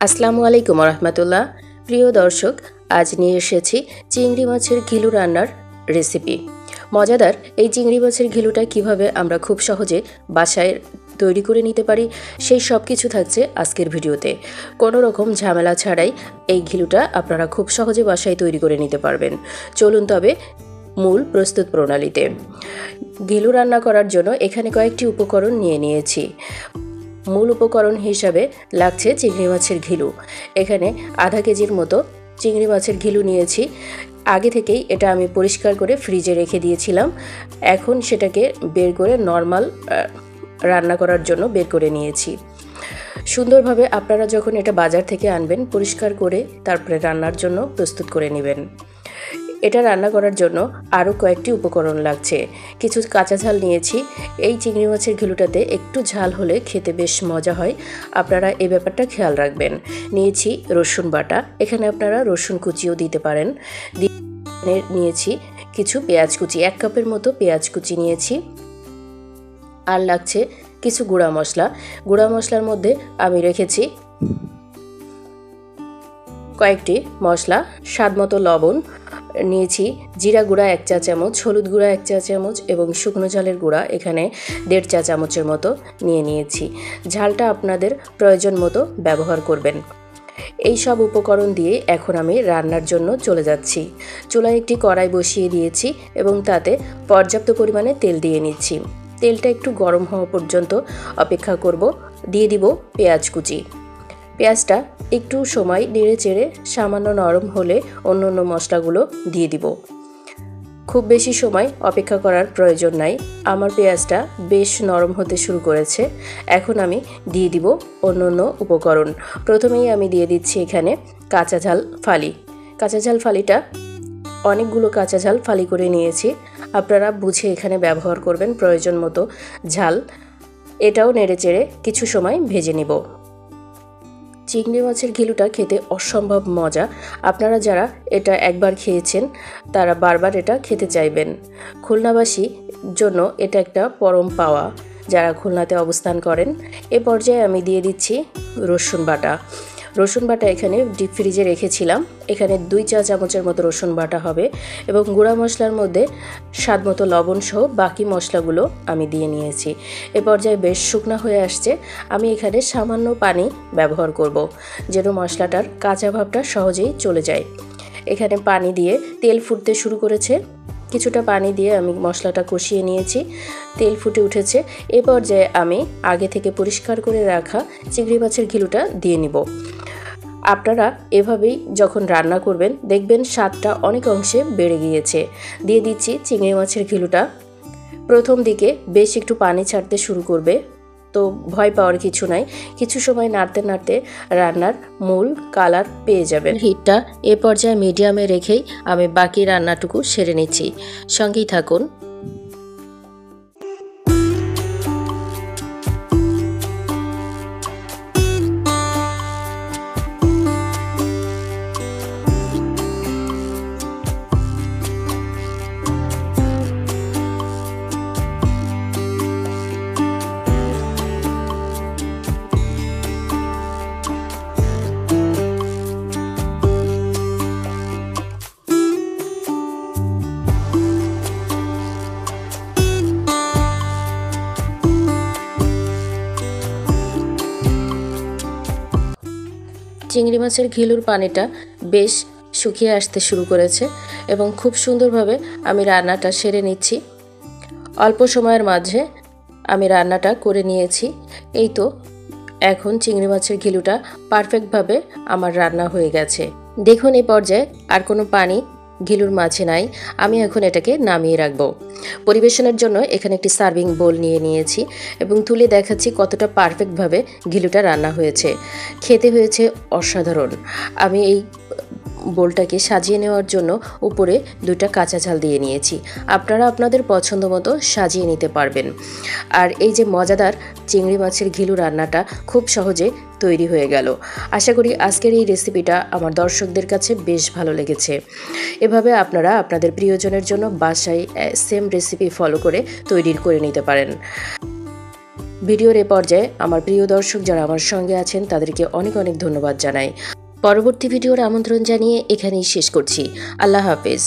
আসসালামু আলাইকুম রহমতুল্লাহ। প্রিয় দর্শক, আজ নিয়ে এসেছি চিংড়ি মাছের ঘিলু রান্নার রেসিপি। মজাদার এই চিংড়ি মাছের ঘিলুটা কিভাবে আমরা খুব সহজে বাসায় তৈরি করে নিতে পারি, সেই সব কিছু থাকছে আজকের ভিডিওতে। কোনো রকম ঝামেলা ছাড়াই এই ঘিলুটা আপনারা খুব সহজে বাসায় তৈরি করে নিতে পারবেন। চলুন তবে মূল প্রস্তুত প্রণালীতে। ঘিলু রান্না করার জন্য এখানে কয়েকটি উপকরণ নিয়ে নিয়েছি। মূল উপকরণ হিসাবে লাগছে চিংড়ি মাছের ঘিলু। এখানে আধা কেজির মতো চিংড়ি মাছের ঘিলু নিয়েছি। আগে থেকেই এটা আমি পরিষ্কার করে ফ্রিজে রেখে দিয়েছিলাম। এখন সেটাকে বের করে নর্মাল রান্না করার জন্য বের করে নিয়েছি। সুন্দরভাবে আপনারা যখন এটা বাজার থেকে আনবেন, পরিষ্কার করে তারপরে রান্নার জন্য প্রস্তুত করে নেবেন। এটা রান্না করার জন্য আরও কয়েকটি উপকরণ লাগছে। কিছু কাঁচা ঝাল নিয়েছি। এই চিংড়ি মাছের ঘিলুটাতে একটু ঝাল হলে খেতে বেশ মজা হয়, আপনারা এই ব্যাপারটা খেয়াল রাখবেন। নিয়েছি রসুন বাটা, এখানে আপনারা রসুন কুচিও দিতে পারেন। নিয়েছি কিছু পেঁয়াজ কুচি, 1 কাপের মতো পেঁয়াজ কুচি নিয়েছি। আর লাগছে কিছু গুঁড়া মশলা। গুঁড়া মশলার মধ্যে আমি রেখেছি কয়েকটি মশলা, স্বাদ মতো লবণ নিয়েছি, জিরা গুঁড়া 1 চা চামচ, হলুদ গুঁড়া 1 চা চামচ এবং শুকনো ঝালের গুঁড়া এখানে 1.5 চা চামচের মতো নিয়ে নিয়েছি। ঝালটা আপনাদের প্রয়োজন মতো ব্যবহার করবেন। এই সব উপকরণ দিয়ে এখন আমি রান্নার জন্য চলে যাচ্ছি। চুলায় একটি কড়াই বসিয়ে দিয়েছি এবং তাতে পর্যাপ্ত পরিমাণে তেল দিয়ে নিচ্ছি। তেলটা একটু গরম হওয়া পর্যন্ত অপেক্ষা করব। দিয়ে দিব পেঁয়াজ কুচি। পেঁয়াজটা একটু সময় নেড়ে চেড়ে সামান্য নরম হলে অন্য মশলাগুলো দিয়ে দিব। খুব বেশি সময় অপেক্ষা করার প্রয়োজন নাই। আমার পেঁয়াজটা বেশ নরম হতে শুরু করেছে। এখন আমি দিয়ে দিব অন্য উপকরণ। প্রথমেই আমি দিয়ে দিচ্ছি এখানে কাঁচা ঝাল ফালি। কাঁচা ঝাল ফালিটা অনেকগুলো কাঁচা ঝাল ফালি করে নিয়েছি। আপনারা বুঝে এখানে ব্যবহার করবেন প্রয়োজন মতো ঝাল। এটাও নেড়ে চেড়ে কিছু সময় ভেজে নিব। চিংড়ি মাছের ঘিলুটা খেতে অসম্ভব মজা। আপনারা যারা এটা একবার খেয়েছেন তারা বারবার এটা খেতে চাইবেন। খুলনাবাসীর জন্য এটা একটা পরম পাওয়া, যারা খুলনাতে অবস্থান করেন। এ পর্যায়ে আমি দিয়ে দিচ্ছি রসুন বাটা। রসুন বাটা এখানে ডিপ ফ্রিজে রেখেছিলাম। এখানে 2 চা চামচের মতো রসুন বাটা হবে এবং গুঁড়া মশলার মধ্যে স্বাদ মতো লবণ সহ বাকি মশলাগুলো আমি দিয়ে নিয়েছি। এ পর্যায়ে বেশ শুকনা হয়ে আসছে। আমি এখানে সামান্য পানি ব্যবহার করব, যেন মশলাটার কাঁচা ভাবটা সহজেই চলে যায়। এখানে পানি দিয়ে তেল ফুটতে শুরু করেছে। কিছুটা পানি দিয়ে আমি মশলাটা কষিয়ে নিয়েছি। তেল ফুটে উঠেছে। এ পর্যায়ে আমি আগে থেকে পরিষ্কার করে রাখা চিংড়ি মাছের ঘিলুটা দিয়ে নিব। আপনারা এভাবেই যখন রান্না করবেন দেখবেন স্বাদটা অনেক অংশে বেড়ে গিয়েছে। দিয়ে দিচ্ছি চিংড়ি মাছের ঘিলুটা। প্রথম দিকে বেশ একটু পানি ছাড়তে শুরু করবে, তো ভয় পাওয়ার কিছু নাই। কিছু সময় নাড়তে নাড়তে রান্নার মূল কালার পেয়ে যাবেন। হিটটা এ পর্যায়ে মিডিয়ামে রেখেই আমি বাকি রান্নাটুকু সেরে নিচ্ছি। সঙ্গেই থাকুন। চিংড়ি মাছের ঘিলুর পানিটা বেশ শুকিয়ে আসতে শুরু করেছে এবং খুব সুন্দরভাবে আমি রান্নাটা সেরে নিচ্ছি। অল্প সময়ের মাঝে আমি রান্নাটা করে নিয়েছি। এই তো এখন চিংড়ি মাছের ঘিলুটা পারফেক্টভাবে আমার রান্না হয়ে গেছে। দেখুন এই পর্যায়ে আর কোনো পানি ঘিলুর মাঝে নাই। আমি এখন এটাকে নামিয়ে রাখবো। পরিবেশনের জন্য এখানে একটি সার্ভিং বোল নিয়ে নিয়েছি এবং তুলে দেখাচ্ছি কতটা পারফেক্টভাবে ঘিলুটা রান্না হয়েছে। খেতে হয়েছে অসাধারণ। আমি এই বোলটাকে সাজিয়ে নেওয়ার জন্য উপরে 2টা কাঁচা ঝাল দিয়ে নিয়েছি। আপনারা আপনাদের পছন্দ মতো সাজিয়ে নিতে পারবেন। আর এই যে মজাদার চিংড়ি মাছের ঘিলু রান্নাটা খুব সহজে তৈরি হয়ে গেল। আশা করি আজকের এই রেসিপিটা আমার দর্শকদের কাছে বেশ ভালো লেগেছে। এভাবে আপনারা আপনাদের প্রিয়জনের জন্য বাসায় সেম রেসিপি ফলো করে তৈরি করে নিতে পারেন। ভিডিওর এ পর্যায়ে আমার প্রিয় দর্শক যারা আমার সঙ্গে আছেন তাদেরকে অনেক অনেক ধন্যবাদ জানাই। পরবর্তী ভিডিওর আমন্ত্রণ জানিয়ে এখানেই শেষ করছি। আল্লাহ হাফেজ।